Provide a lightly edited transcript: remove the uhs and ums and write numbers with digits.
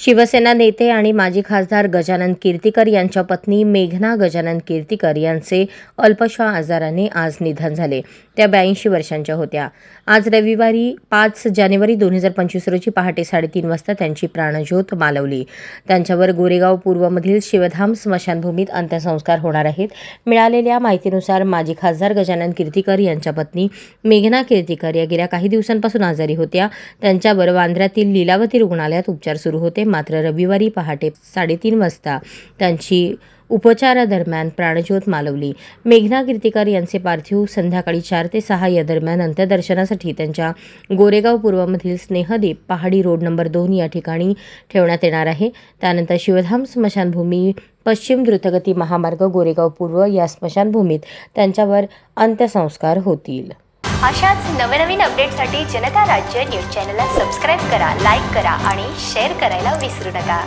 शिवसेना नेते आणि माजी खासदार गजानन कीर्तिकर यांच्या पत्नी मेघना गजानन कीर्तिकर यांचे अल्पशा आजाराने आज निधन झाले. त्या 82 वर्षांच्या होत्या. आज रविवारी 5 जानेवारी 2025 रोजी पहाटे 3:30 वाजता त्यांची प्राणज्योत मालवली. त्यांच्यावर गोरेगाव पूर्वमधील शिवधाम स्मशानभूमीत अंत्यसंस्कार होणार आहेत. मिळालेल्या माहितीनुसार माजी खासदार गजानन कीर्तिकर यांच्या पत्नी मेघना कीर्तिकर या गेल्या काही दिवसांपासून आजारी होत्या. त्यांच्यावर वांद्र्यातील लीलावती रुग्णालयात उपचार सुरू होते. मात्र रविवारी पहाटे 3:30 वाजता त्यांची उपचारादरम्यान प्राणज्योत मालवली. मेघना कीर्तिकर यांचे पार्थिव संध्याकाळी 4 ते 6 या दरम्यान अंत्यदर्शनासाठी त्यांच्या गोरेगाव पूर्वमधील स्नेहदीप पहाडी रोड नंबर 2 या ठिकाणी ठेवण्यात येणार आहे. त्यानंतर शिवधाम स्मशानभूमी पश्चिम द्रुतगती महामार्ग गोरेगाव पूर्व या स्मशानभूमीत त्यांच्यावर अंत्यसंस्कार होतील. अशाच नवनवीन अपडेटसाठी जनता राज्य न्यूज चॅनलला सबस्क्राईब करा, लाईक करा आणि शेअर करायला विसरू नका.